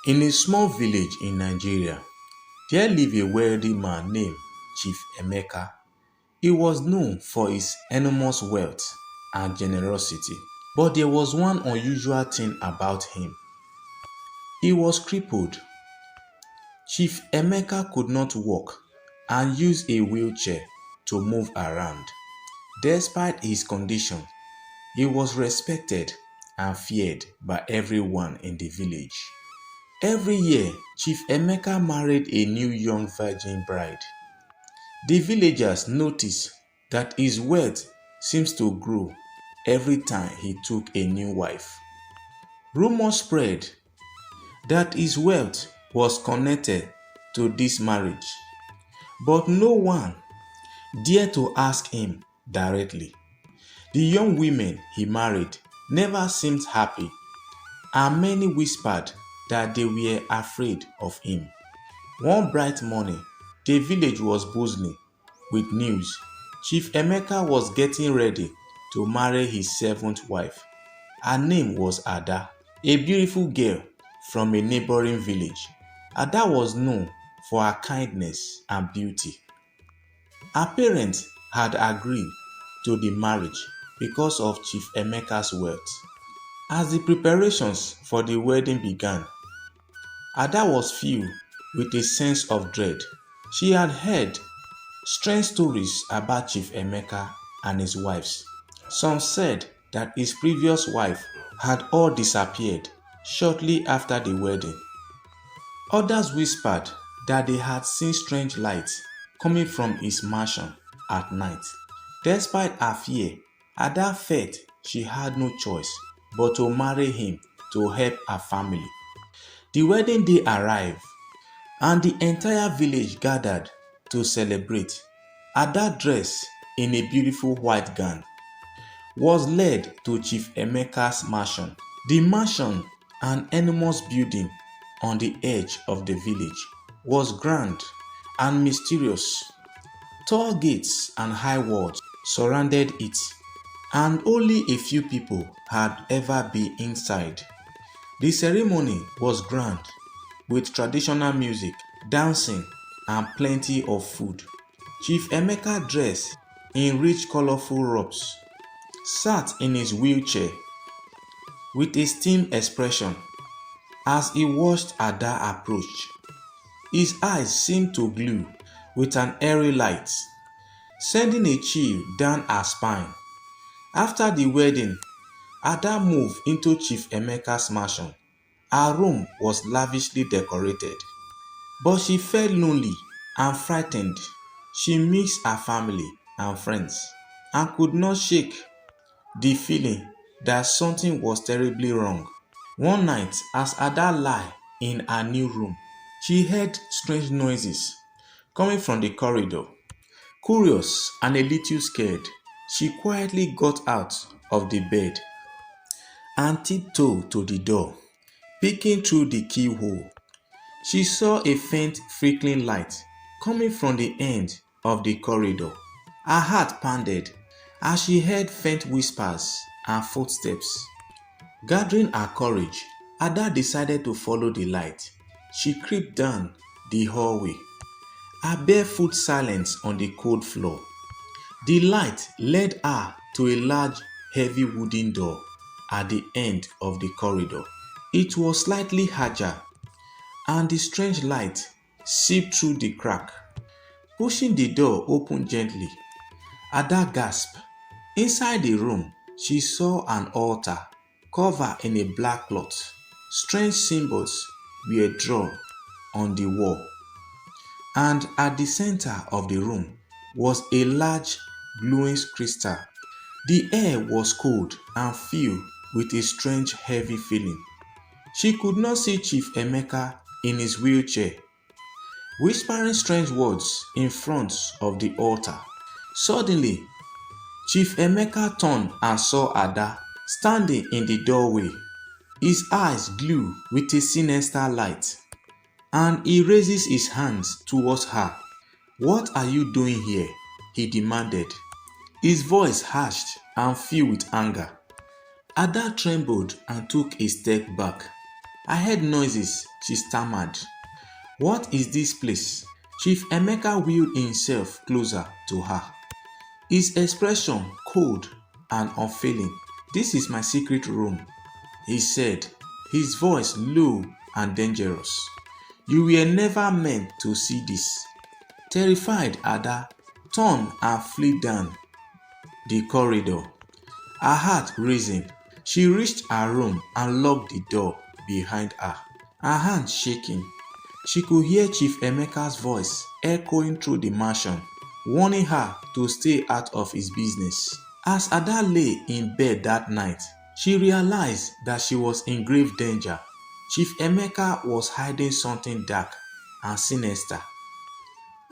In a small village in Nigeria, there lived a wealthy man named Chief Emeka. He was known for his enormous wealth and generosity. But there was one unusual thing about him. He was crippled. Chief Emeka could not walk and used a wheelchair to move around. Despite his condition, he was respected and feared by everyone in the village. Every year, Chief Emeka married a new young virgin bride. The villagers noticed that his wealth seems to grow every time he took a new wife. Rumors spread that his wealth was connected to this marriage, but no one dared to ask him directly. The young women he married never seemed happy, and many whispered that they were afraid of him. One bright morning, the village was buzzing with news. Chief Emeka was getting ready to marry his seventh wife. Her name was Ada, a beautiful girl from a neighboring village. Ada was known for her kindness and beauty. Her parents had agreed to the marriage because of Chief Emeka's wealth. As the preparations for the wedding began, Ada was filled with a sense of dread. She had heard strange stories about Chief Emeka and his wives. Some said that his previous wife had all disappeared shortly after the wedding. Others whispered that they had seen strange lights coming from his mansion at night. Despite her fear, Ada felt she had no choice but to marry him to help her family. The wedding day arrived, and the entire village gathered to celebrate. Ada, dressed in a beautiful white gown, was led to Chief Emeka's mansion. The mansion, an enormous building on the edge of the village, was grand and mysterious. Tall gates and high walls surrounded it, and only a few people had ever been inside. The ceremony was grand, with traditional music, dancing, and plenty of food. Chief Emeka, dressed in rich colorful robes, sat in his wheelchair with a stern expression as he watched Ada approach. His eyes seemed to glow with an airy light, sending a chill down her spine. After the wedding, Ada moved into Chief Emeka's mansion. Her room was lavishly decorated, but she felt lonely and frightened. She missed her family and friends and could not shake the feeling that something was terribly wrong. One night, as Ada lay in her new room, she heard strange noises coming from the corridor. Curious and a little scared, she quietly got out of the bed and tiptoed to the door. Peeking through the keyhole, she saw a faint flickering light coming from the end of the corridor. Her heart pounded as she heard faint whispers and footsteps. Gathering her courage, Ada decided to follow the light. She crept down the hallway, her bare foot silent on the cold floor. The light led her to a large, heavy wooden door at the end of the corridor. It was slightly ajar, and the strange light seeped through the crack. Pushing the door open gently, Ada gasped. Inside the room, she saw an altar covered in a black cloth. Strange symbols were drawn on the wall, and at the center of the room was a large glowing crystal. The air was cold and filled with a strange heavy feeling. She could not see Chief Emeka in his wheelchair, whispering strange words in front of the altar. Suddenly, Chief Emeka turned and saw Ada standing in the doorway. His eyes glowed with a sinister light, and he raises his hands towards her. "What are you doing here?" he demanded, his voice harsh and filled with anger. Ada trembled and took a step back. I heard noises, she stammered. What is this place? Chief Emeka wheeled himself closer to her. His expression cold and unfailing. This is my secret room, he said, his voice low and dangerous. You were never meant to see this. Terrified, Ada turned and fled down the corridor, her heart racing. She reached her room and locked the door behind her, her hands shaking. She could hear Chief Emeka's voice echoing through the mansion, warning her to stay out of his business. As Ada lay in bed that night, she realized that she was in grave danger. Chief Emeka was hiding something dark and sinister,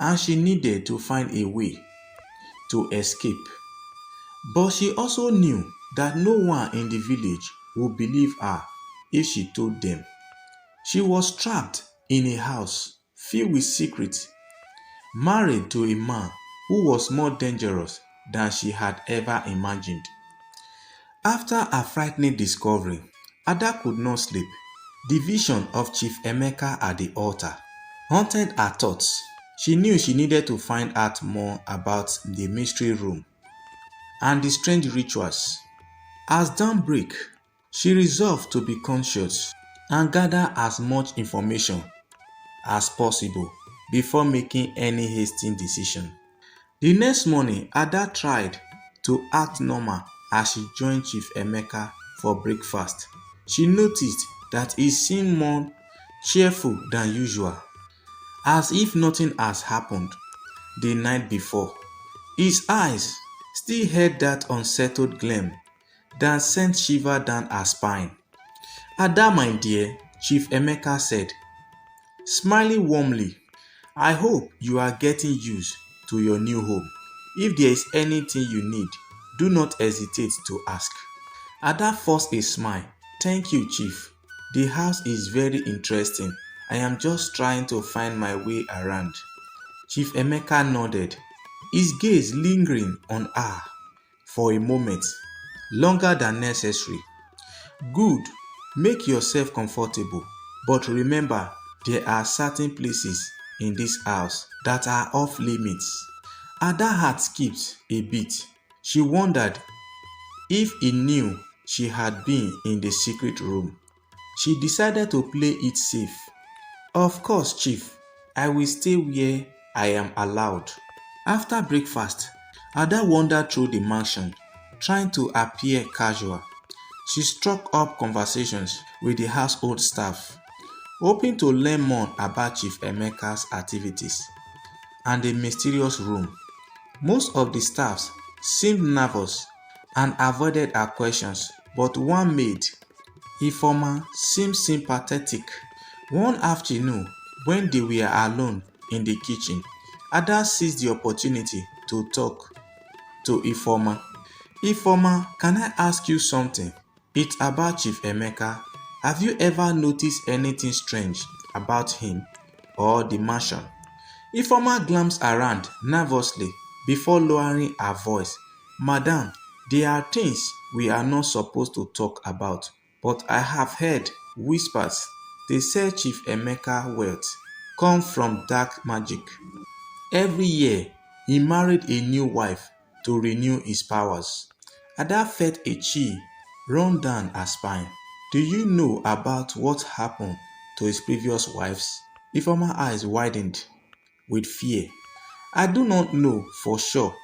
and she needed to find a way to escape. But she also knew that no one in the village would believe her if she told them. She was trapped in a house filled with secrets, married to a man who was more dangerous than she had ever imagined. After a frightening discovery, Ada could not sleep. The vision of Chief Emeka at the altar haunted her thoughts. She knew she needed to find out more about the mystery room and the strange rituals. As dawn broke, she resolved to be conscious and gather as much information as possible before making any hasty decision. The next morning, Ada tried to act normal as she joined Chief Emeka for breakfast. She noticed that he seemed more cheerful than usual, as if nothing has happened the night before. His eyes still had that unsettled gleam that sent shiver down her spine. Ada, my dear, Chief Emeka said, smiling warmly, I hope you are getting used to your new home. If there is anything you need, do not hesitate to ask. Ada forced a smile. Thank you, Chief. The house is very interesting. I am just trying to find my way around. Chief Emeka nodded, his gaze lingering on her for a moment, longer than necessary. Good, make yourself comfortable, but remember there are certain places in this house that are off limits. Ada's heart skipped a beat. She wondered if he knew she had been in the secret room. She decided to play it safe. Of course, Chief, I will stay where I am allowed. After breakfast, Ada wandered through the mansion, trying to appear casual. She struck up conversations with the household staff, hoping to learn more about Chief Emeka's activities and the mysterious room. Most of the staffs seemed nervous and avoided her questions, but one maid, Ifeoma, seemed sympathetic. One afternoon, when they were alone in the kitchen, Ada seized the opportunity to talk to Ifeoma. Ifeoma, can I ask you something? It's about Chief Emeka. Have you ever noticed anything strange about him or the mansion? Ifeoma glanced around nervously before lowering her voice. Madam, there are things we are not supposed to talk about, but I have heard whispers. They say Chief Emeka's wealth comes from dark magic. Every year, he married a new wife to renew his powers. Ada felt a chill run down her spine. Do you know about what happened to his previous wives? Ifeoma's eyes widened with fear. I do not know for sure,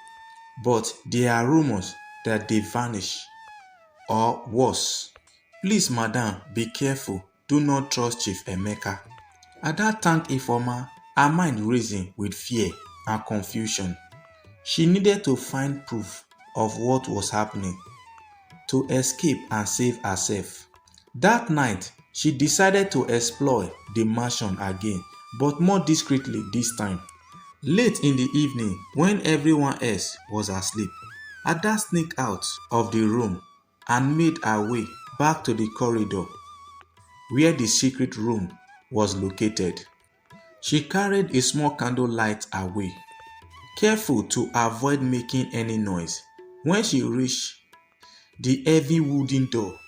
but there are rumors that they vanished, or worse. Please, madam, be careful. Do not trust Chief Emeka. Ada thanked Ifeoma, her mind racing with fear and confusion. She needed to find proof of what was happening to escape and save herself. That night, she decided to explore the mansion again, but more discreetly this time. Late in the evening, when everyone else was asleep, Ada sneaked out of the room and made her way back to the corridor where the secret room was located. She carried a small candle light away, careful to avoid making any noise. When she reached the heavy wooden door,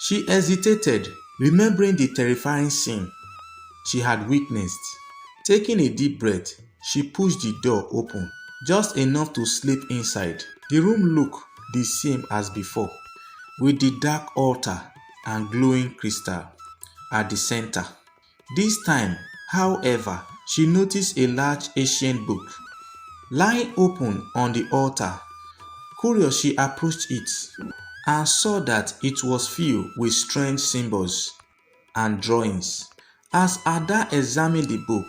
she hesitated Remembering the terrifying scene she had witnessed, taking a deep breath, she pushed the door open, just enough to slip inside. The room looked the same as before, with the dark altar and glowing crystal at the center. This time, however, she noticed a large ancient book lying open on the altar. Curious, she approached it and saw that it was filled with strange symbols and drawings. As Ada examined the book,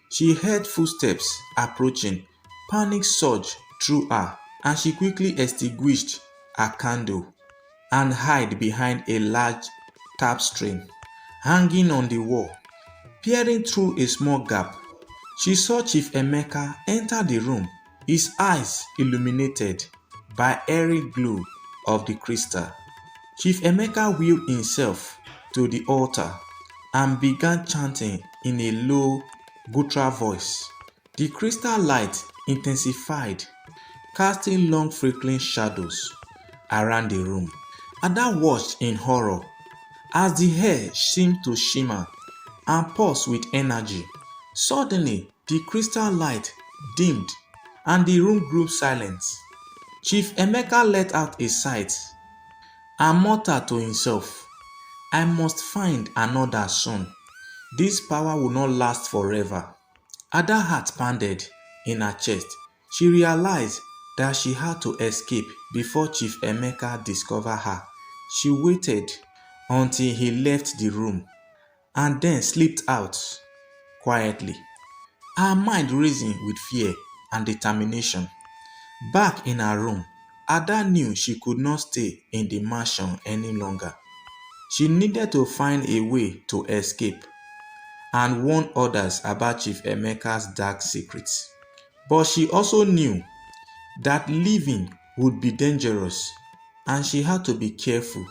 she heard footsteps approaching. Panic surged through her, and she quickly extinguished her candle and hid behind a large tapestry hanging on the wall. Peering through a small gap, she saw Chief Emeka enter the room, his eyes illuminated by airy glow of the crystal. Chief Emeka wheeled himself to the altar and began chanting in a low, guttural voice. The crystal light intensified, casting long flickering shadows around the room. Ada watched in horror as the hair seemed to shimmer and pulse with energy. Suddenly, the crystal light dimmed and the room grew silent. Chief Emeka let out a sigh and muttered to himself, "I must find another son. This power will not last forever." Ada's heart pounded in her chest. She realized that she had to escape before Chief Emeka discovered her. She waited until he left the room and then slipped out quietly, her mind racing with fear and determination. Back in her room, Ada knew she could not stay in the mansion any longer. She needed to find a way to escape and warn others about Chief Emeka's dark secrets. But she also knew that leaving would be dangerous, and she had to be careful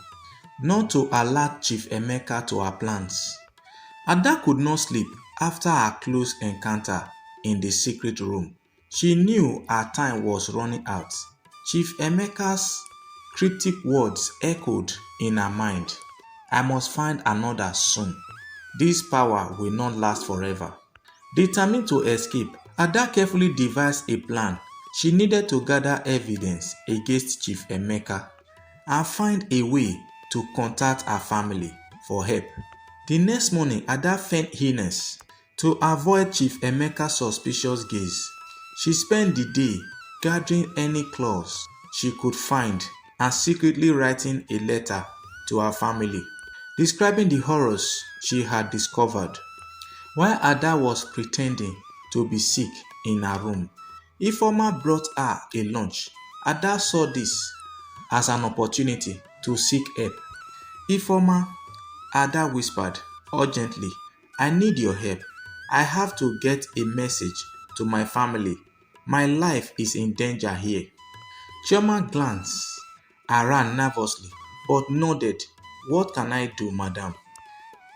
not to alert Chief Emeka to her plans. Ada could not sleep after her close encounter in the secret room. She knew her time was running out. Chief Emeka's cryptic words echoed in her mind. "I must find another soon. This power will not last forever." Determined to escape, Ada carefully devised a plan. She needed to gather evidence against Chief Emeka and find a way to contact her family for help. The next morning, Ada feigned illness to avoid Chief Emeka's suspicious gaze. She spent the day gathering any clues she could find and secretly writing a letter to her family, describing the horrors she had discovered. While Ada was pretending to be sick in her room, Ifeoma brought her a lunch. Ada saw this as an opportunity to seek help. "Ifeoma," Ada whispered urgently, "I need your help. I have to get a message to my family. My life is in danger here." Chioma glanced around nervously but nodded. "What can I do, madam?"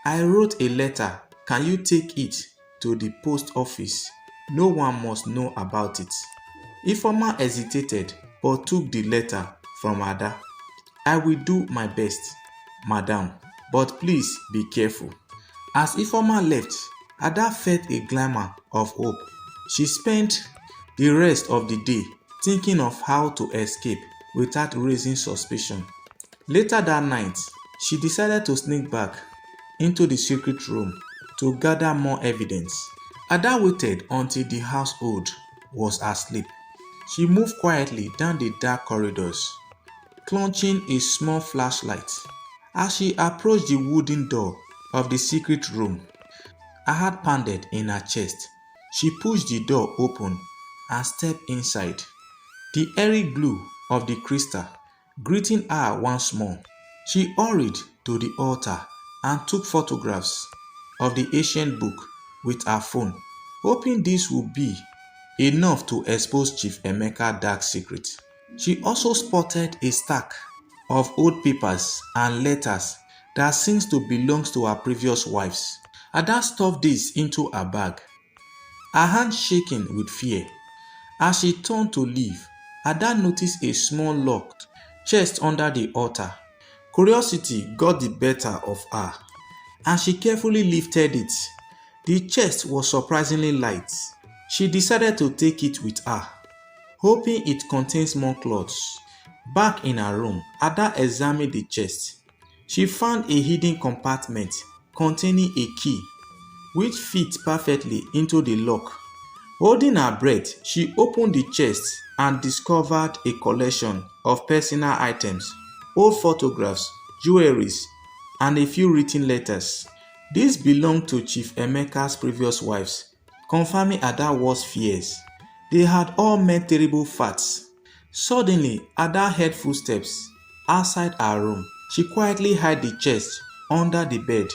"I wrote a letter. Can you take it to the post office? No one must know about it." Ifeoma hesitated but took the letter from Ada. "I will do my best, madam, but please be careful." As Ifeoma left, Ada felt a glimmer of hope. She spent the rest of the day thinking of how to escape without raising suspicion. Later that night, she decided to sneak back into the secret room to gather more evidence. Ada waited until the household was asleep. She moved quietly down the dark corridors, clutching a small flashlight. As she approached the wooden door of the secret room, her heart pounded in her chest. She pushed the door open and stepped inside. The airy glow of the crystal greeting her once more. She hurried to the altar and took photographs of the ancient book with her phone, hoping this would be enough to expose Chief Emeka's dark secret. She also spotted a stack of old papers and letters that seems to belong to her previous wives. Ada stuffed this into her bag, her hand shaking with fear. As she turned to leave, Ada noticed a small locked chest under the altar. Curiosity got the better of her. and she carefully lifted it. The chest was surprisingly light. She decided to take it with her, hoping it contains more clothes. Back in her room, Ada examined the chest. She found a hidden compartment containing a key, which fit perfectly into the lock. Holding her breath, she opened the chest and discovered a collection of personal items, old photographs, jewelry, and a few written letters. These belonged to Chief Emeka's previous wives, confirming Ada's worst fears. They had all met terrible fates. Suddenly, Ada heard footsteps outside her room. She quietly hid the chest under the bed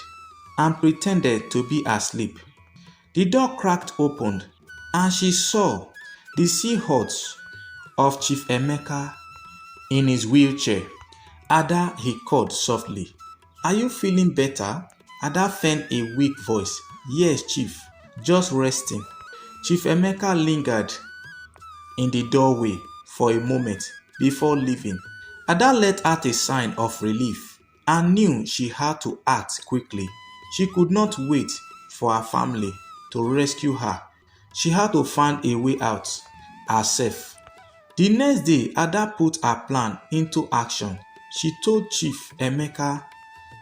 and pretended to be asleep. The door cracked open and she saw the silhouette of Chief Emeka in his wheelchair. Ada, he called softly. Are you feeling better? Ada feigned a weak voice. Yes, Chief, just resting. Chief Emeka lingered in the doorway for a moment before leaving. Ada let out a sign of relief and knew she had to act quickly. She could not wait for her family to rescue her. She had to find a way out herself. The next day, Ada put her plan into action. She told Chief Emeka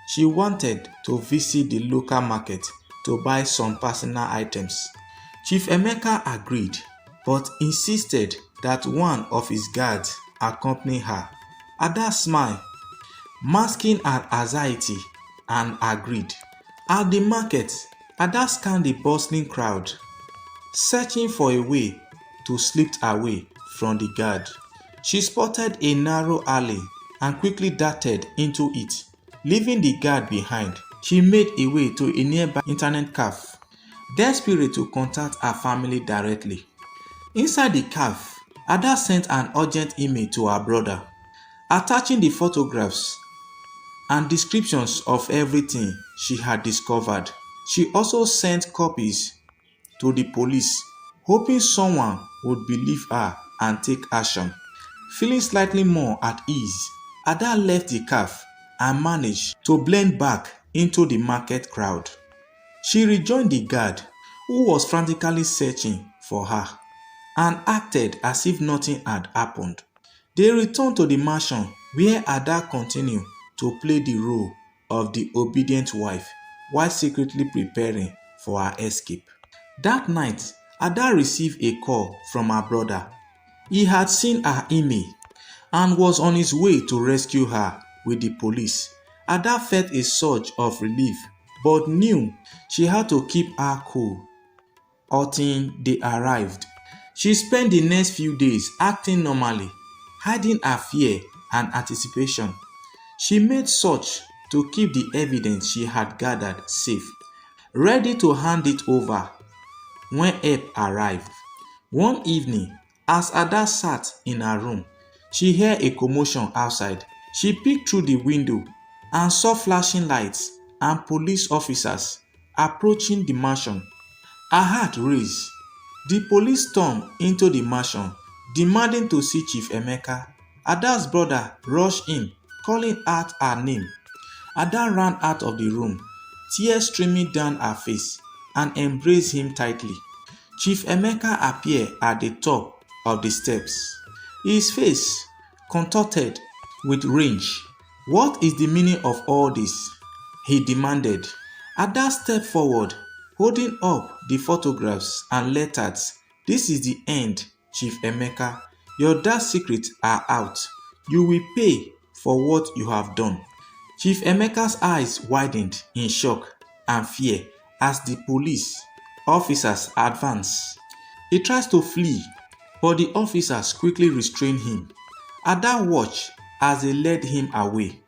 she wanted to visit the local market to buy some personal items. Chief Emeka agreed, but insisted that one of his guards accompany her. Ada smiled, masking her anxiety, and agreed. At the market, Ada scanned the bustling crowd, searching for a way to slip away from the guard. She spotted a narrow alley and quickly darted into it, leaving the guard behind. She made a way to a nearby internet cafe, desperate to contact her family directly. Inside the cafe, Ada sent an urgent email to her brother, attaching the photographs and descriptions of everything she had discovered. She also sent copies to the police, hoping someone would believe her and take action. Feeling slightly more at ease, Ada left the cafe and managed to blend back into the market crowd. She rejoined the guard, who was frantically searching for her, and acted as if nothing had happened. They returned to the mansion where Ada continued to play the role of the obedient wife while secretly preparing for her escape. That night, Ada received a call from her brother. He had seen her email and was on his way to rescue her with the police. Ada felt a surge of relief but knew she had to keep her cool until they arrived. She spent the next few days acting normally, hiding her fear and anticipation. She made search to keep the evidence she had gathered safe, ready to hand it over when help arrived. One evening, as Ada sat in her room, she heard a commotion outside. She peeked through the window and saw flashing lights and police officers approaching the mansion. Her heart raced. The police stormed into the mansion, demanding to see Chief Emeka. Ada's brother rushed in, calling out her name. Ada ran out of the room, tears streaming down her face, and embraced him tightly. Chief Emeka appeared at the top of the steps, his face contorted with rage. What is the meaning of all this? He demanded. Ada stepped forward, holding up the photographs and letters. This is the end, Chief Emeka. Your dark secrets are out. You will pay for what you have done. Chief Emeka's eyes widened in shock and fear as the police officers advanced. He tries to flee, but the officers quickly restrained him. Ada watched as they led him away,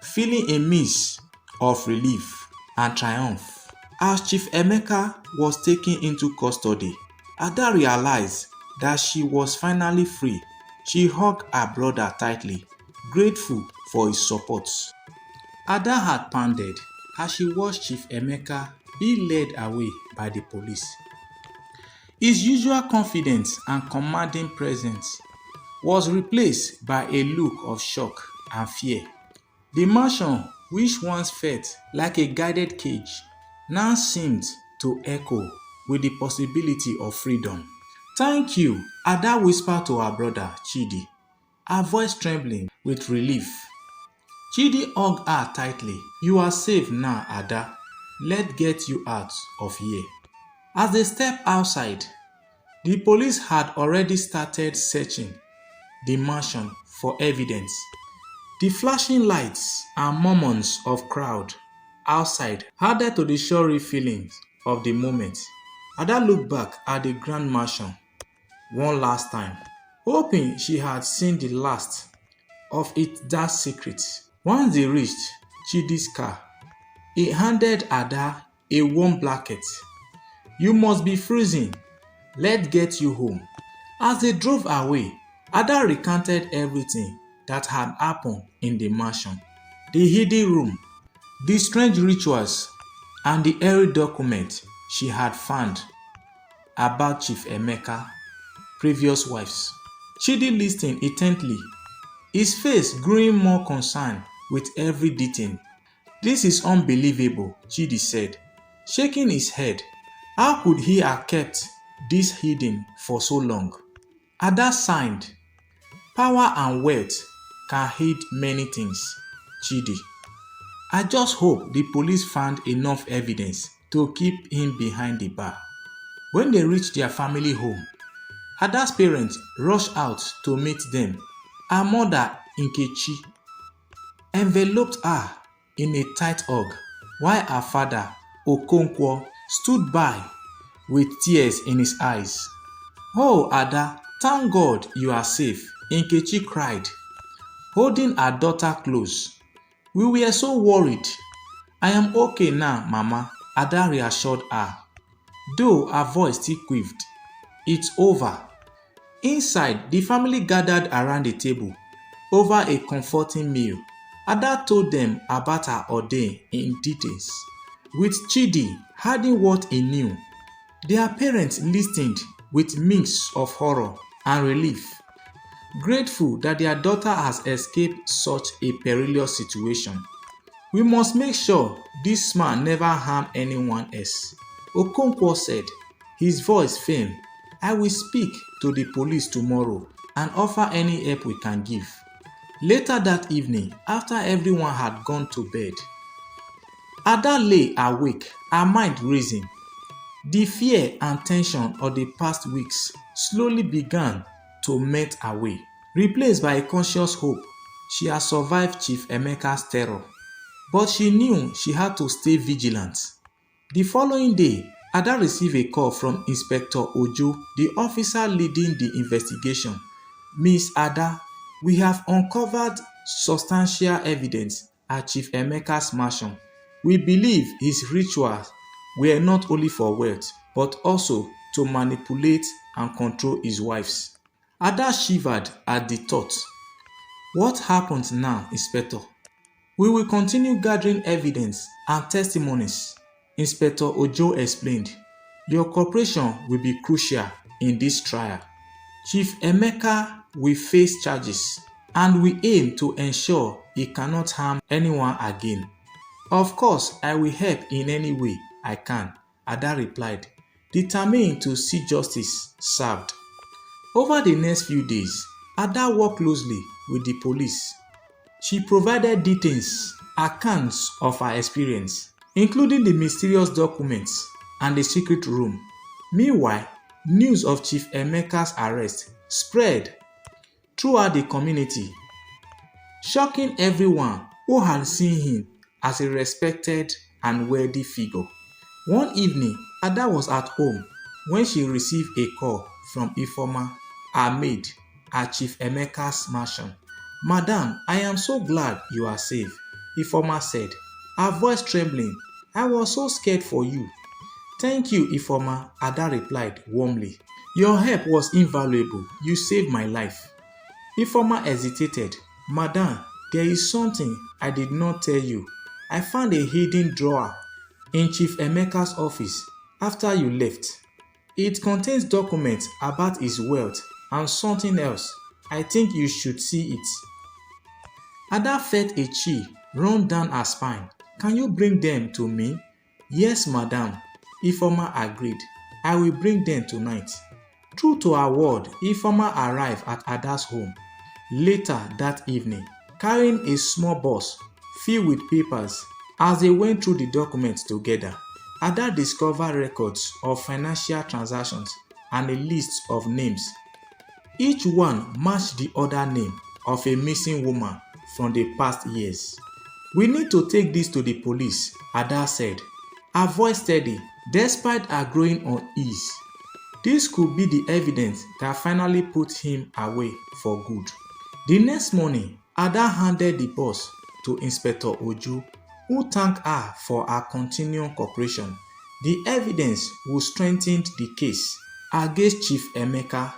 feeling a mix of relief and triumph. As Chief Emeka was taken into custody, Ada realized that she was finally free. She hugged her brother tightly, grateful for his support. Ada had panted as she watched Chief Emeka be led away by the police. His usual confidence and commanding presence was replaced by a look of shock and fear. The mansion which once felt like a guided cage, now seemed to echo with the possibility of freedom. "Thank you," Ada whispered to her brother Chidi, her voice trembling with relief. Chidi hugged her tightly. "You are safe now, Ada. Let's get you out of here." As they stepped outside, the police had already started searching the mansion for evidence. The flashing lights and murmurs of crowd outside added to the surreal feelings of the moment. Ada looked back at the grand mansion one last time, hoping she had seen the last of its dark secrets. Once they reached Chidi's car, he handed Ada a warm blanket. "You must be freezing. Let's get you home." As they drove away, Ada recounted everything that had happened in the mansion, the hidden room, the strange rituals, and the eerie document she had found about Chief Emeka's previous wives. Chidi listened intently, his face growing more concerned with every detail. "This is unbelievable," Chidi said, shaking his head. "How could he have kept this hidden for so long?" Ada sighed. "Power and wealth can hide many things, Chidi. I just hope the police found enough evidence to keep him behind the bar." When they reached their family home, Ada's parents rushed out to meet them. Her mother, Nkechi, enveloped her in a tight hug, while her father, Okonkwo, stood by with tears in his eyes. "Oh, Ada, thank God you are safe," Nkechi cried, holding her daughter close. "We were so worried." "I am okay now, Mama," Ada reassured her, though her voice still quivered. "It's over." Inside, the family gathered around the table over a comforting meal. Ada told them about her ordeal in details, with Chidi adding what he knew. Their parents listened with mix of horror and relief, grateful that their daughter has escaped such a perilous situation. "We must make sure this man never harmed anyone else," Okonkwo said, his voice firm. "I will speak to the police tomorrow and offer any help we can give." Later that evening, after everyone had gone to bed, Ada lay awake, her mind racing. The fear and tension of the past weeks slowly began to melt away, replaced by a conscious hope she had survived Chief Emeka's terror. But she knew she had to stay vigilant. The following day, Ada received a call from Inspector Ojo, the officer leading the investigation. "Miss Ada, we have uncovered substantial evidence at Chief Emeka's mansion. We believe his rituals were not only for wealth, but also to manipulate and control his wives." Ada shivered at the thought. "What happens now, Inspector?" "We will continue gathering evidence and testimonies," Inspector Ojo explained. "Your cooperation will be crucial in this trial. Chief Emeka will face charges, and we aim to ensure he cannot harm anyone again." "Of course, I will help in any way I can," Ada replied, determined to see justice served. Over the next few days, Ada worked closely with the police. She provided details, accounts of her experience, including the mysterious documents and the secret room. Meanwhile, news of Chief Emeka's arrest spread throughout the community, shocking everyone who had seen him as a respected and wealthy figure. One evening, Ada was at home when she received a call from Ifeoma, her maid, at Chief Emeka's mansion. "Madam, I am so glad you are safe," Ifeoma said, her voice trembling. "I was so scared for you." "Thank you, Ifeoma," Ada replied warmly. "Your help was invaluable. You saved my life." Ifeoma hesitated. "Madam, there is something I did not tell you. I found a hidden drawer in Chief Emeka's office after you left. It contains documents about his wealth and something else. I think you should see it." Ada felt a chill run down her spine. Can you bring them to me? Yes, madam. Ifeoma agreed. I will bring them tonight. True to her word, Ifeoma arrived at Ada's home later that evening, carrying a small box filled with papers. As they went through the documents together, Ada discovered records of financial transactions and a list of names. Each one matched the other name of a missing woman from the past years. We need to take this to the police, Ada said, her voice steady despite her growing unease. This could be the evidence that finally put him away for good. The next morning, Ada handed the box to Inspector Ojo, who thanked her for her continued cooperation. The evidence would strengthen the case against Chief Emeka,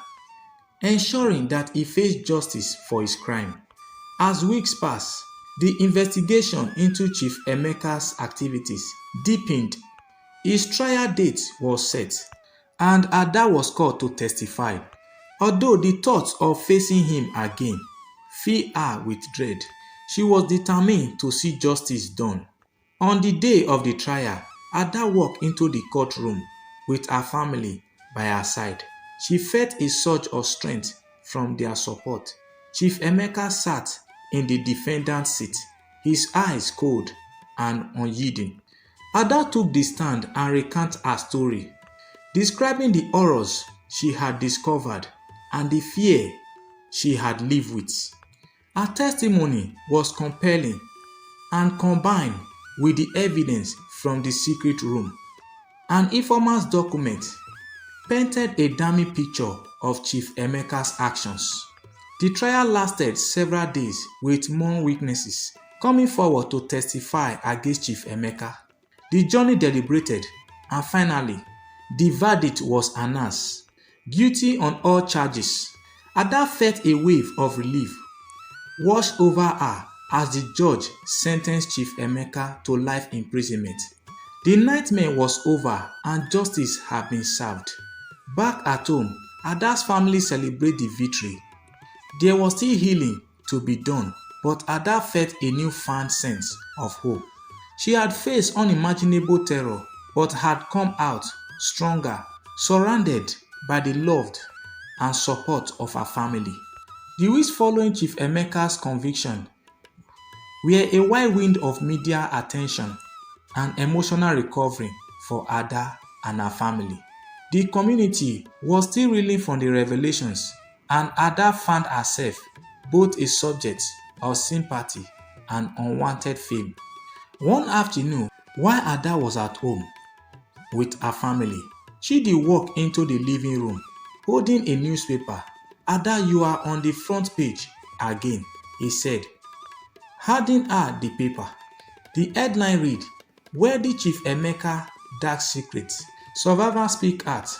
ensuring that he faced justice for his crime. As weeks passed, the investigation into Chief Emeka's activities deepened. His trial date was set, and Ada was called to testify. Although the thought of facing him again filled her with dread, she was determined to see justice done. On the day of the trial, Ada walked into the courtroom with her family by her side. She felt a surge of strength from their support. Chief Emeka sat in the defendant's seat, his eyes cold and unyielding. Ada took the stand and recounted her story, describing the horrors she had discovered and the fear she had lived with. Her testimony was compelling and combined with the evidence from the secret room. An informant's document painted a damning picture of Chief Emeka's actions. The trial lasted several days with more witnesses coming forward to testify against Chief Emeka. The jury deliberated, and finally, the verdict was announced. Guilty on all charges. Ada felt a wave of relief washed over her as the judge sentenced Chief Emeka to life imprisonment. The nightmare was over and justice had been served. Back at home, Ada's family celebrated the victory. There was still healing to be done, but Ada felt a newfound sense of hope. She had faced unimaginable terror, but had come out stronger, surrounded by the love and support of her family. The weeks following Chief Emeka's conviction were a whirlwind of media attention and emotional recovery for Ada and her family. The community was still reeling from the revelations, and Ada found herself both a subject of sympathy and unwanted fame. One afternoon, while Ada was at home with her family, Chidi walked into the living room holding a newspaper. Ada, you are on the front page again, he said, handing her the paper. The headline read, Where did Chief Emeka Dark Secrets? Survivors speak out.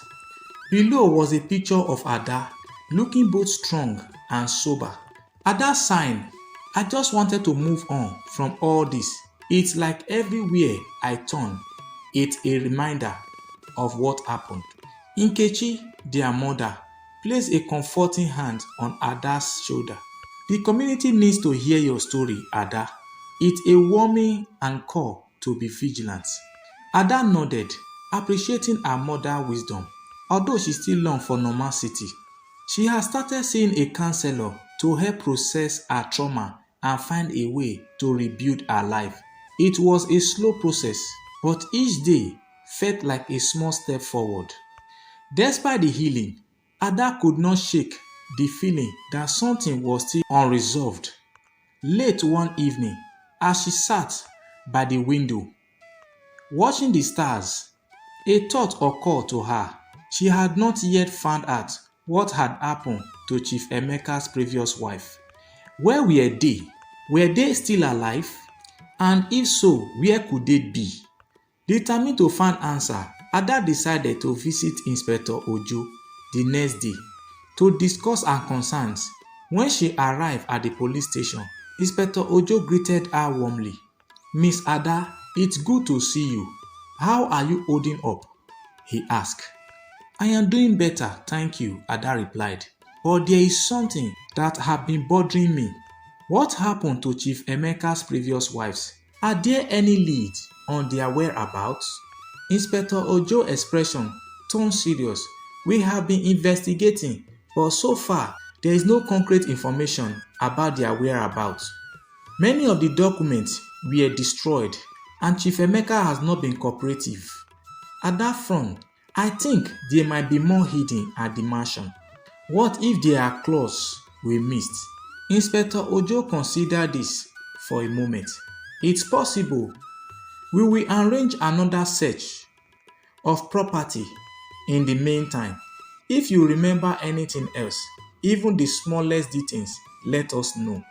Below was a picture of Ada, looking both strong and sober. Ada sighed. I just wanted to move on from all this. It's like everywhere I turn, it's a reminder of what happened. Nkechi, their mother, placed a comforting hand on Ada's shoulder. The community needs to hear your story, Ada. It's a warming and call to be vigilant. Ada nodded, appreciating her mother's wisdom. Although she still longed for normalcy, she had started seeing a counselor to help process her trauma and find a way to rebuild her life. It was a slow process, but each day felt like a small step forward. Despite the healing, Ada could not shake the feeling that something was still unresolved. Late one evening, as she sat by the window, watching the stars, a thought occurred to her. She had not yet found out what had happened to Chief Emeka's previous wife. Where were they? Were they still alive? And if so, where could they be? Determined to find answer, Ada decided to visit Inspector Ojo the next day to discuss her concerns. When she arrived at the police station, Inspector Ojo greeted her warmly. Miss Ada, it's good to see you. How are you holding up? He asked. I am doing better, thank you, Ada replied. But there is something that has been bothering me. What happened to Chief Emeka's previous wives? Are there any leads on their whereabouts? Inspector Ojo's expression turned serious. We have been investigating, but so far there is no concrete information about their whereabouts. Many of the documents were destroyed, and Chief Emeka has not been cooperative. At that front, I think there might be more hidden at the mansion. What if their claws were missed? Inspector Ojo considered this for a moment. It's possible. We will arrange another search of property in the meantime. If you remember anything else, even the smallest details, let us know.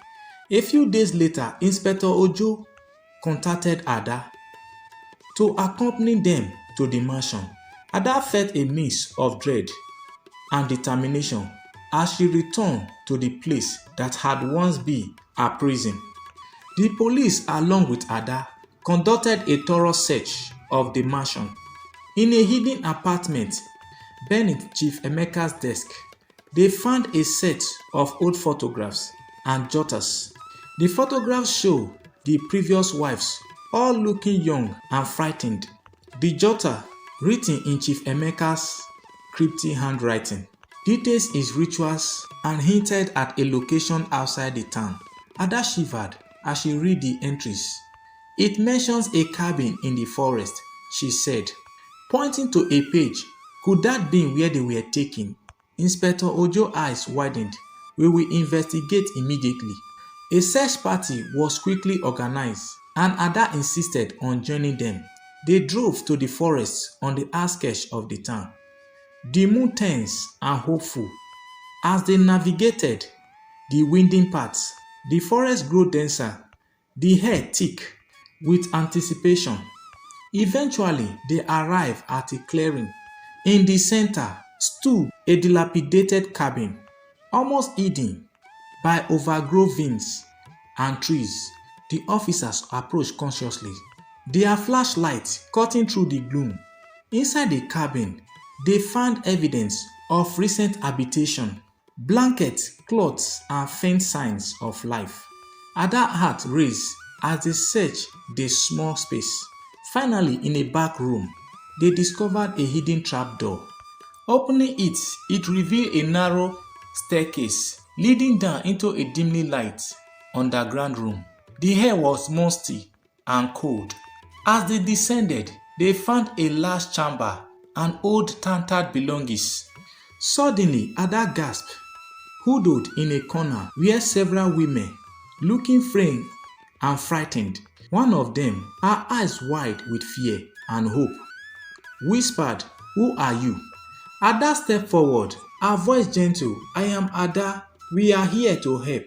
A few days later, Inspector Ojo contacted Ada to accompany them to the mansion. Ada felt a mix of dread and determination as she returned to the place that had once been her prison. The police, along with Ada, conducted a thorough search of the mansion. In a hidden apartment beneath Chief Emeka's desk, they found a set of old photographs and jotters. The photographs show the previous wives all looking young and frightened. The jotter, written in Chief Emeka's cryptic handwriting, details his rituals and hinted at a location outside the town. Ada shivered as she read the entries. It mentions a cabin in the forest, she said, pointing to a page. Could that be where they were taken? Inspector Ojo's eyes widened. We will investigate immediately. A search party was quickly organized, and Ada insisted on joining them. They drove to the forest on the outskirts of the town. The moon tense and hopeful. As they navigated the winding paths, the forest grew denser, the air thick with anticipation. Eventually, they arrived at a clearing. In the center stood a dilapidated cabin, almost hidden by overgrown vines and trees. The officers approached cautiously, their flashlights cutting through the gloom. Inside the cabin, they found evidence of recent habitation, blankets, cloths, and faint signs of life. Ada's heart raced as they searched the small space. Finally, in a back room, they discovered a hidden trapdoor. Opening it, it revealed a narrow staircase leading down into a dimly lit underground room. The air was musty and cold. As they descended, they found a large chamber and old tattered belongings. Suddenly, Ada gasped. Huddled in a corner were several women, looking frail and frightened. One of them, her eyes wide with fear and hope, whispered, "Who are you?" Ada stepped forward, her voice gentle. "I am Ada. We are here to help.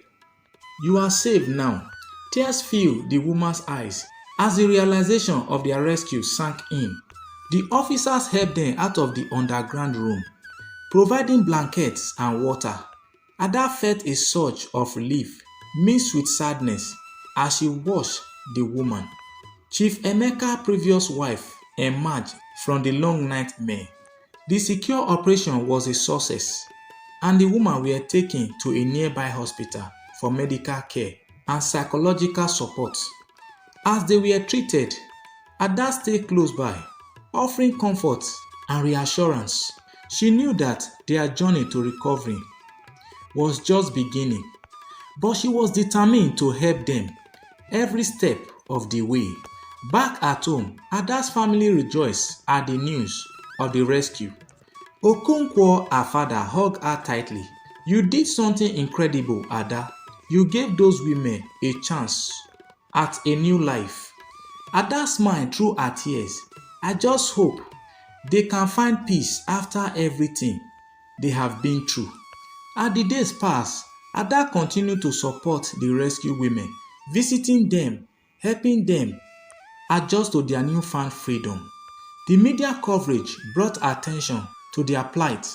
You are safe now." Tears filled the woman's eyes as the realization of their rescue sank in. The officers helped them out of the underground room, providing blankets and water. Ada felt a surge of relief mixed with sadness as she watched the woman. Chief Emeka's previous wife emerged from the long nightmare. The secure operation was a success, and the woman were taken to a nearby hospital for medical care and psychological support. As they were treated, Ada stayed close by, offering comfort and reassurance. She knew that their journey to recovery was just beginning, but she was determined to help them every step of the way. Back at home, Ada's family rejoiced at the news of the rescue. Okonkwo, her father, hugged her tightly. "You did something incredible, Ada. You gave those women a chance at a new life." Ada smiled through her tears. "I just hope they can find peace after everything they have been through." As the days passed, Ada continued to support the rescue women, visiting them, helping them adjust to their newfound freedom. The media coverage brought attention to their plight,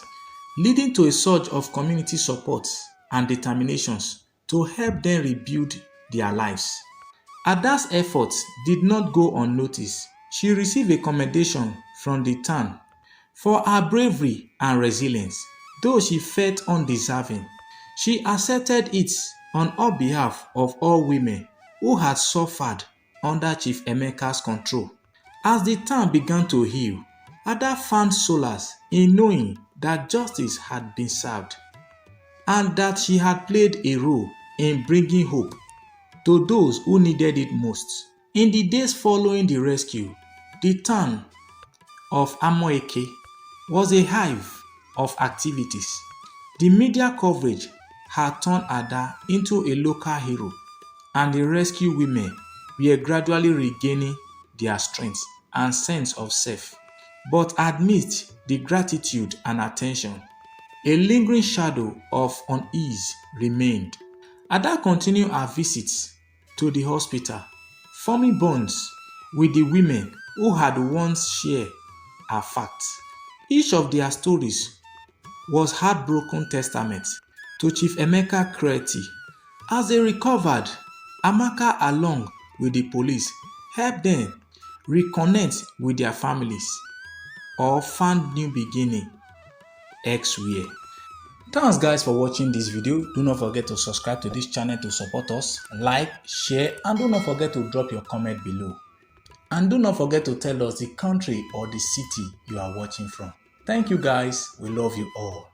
leading to a surge of community support and determinations to help them rebuild their lives. Ada's efforts did not go unnoticed. She received a commendation from the town for her bravery and resilience. Though she felt undeserving, she accepted it on all behalf of all women who had suffered under Chief Emeka's control. As the town began to heal, Ada found solace in knowing that justice had been served and that she had played a role in bringing hope to those who needed it most. In the days following the rescue, the town of Amoeke was a hive of activities. The media coverage had turned Ada into a local hero, and the rescue women were gradually regaining their strength and sense of self. But amidst the gratitude and attention, a lingering shadow of unease remained. Ada continued her visits to the hospital, forming bonds with the women who had once shared her facts. Each of their stories was heartbroken testament to Chief Emeka cruelty. As they recovered, Amaka, along with the police, helped them reconnect with their families or find new beginning elsewhere. Thanks guys for watching this video. Do not forget to subscribe to this channel to support us, like, share, and do not forget to drop your comment below. And do not forget to tell us the country or the city you are watching from. Thank you guys. We love you all.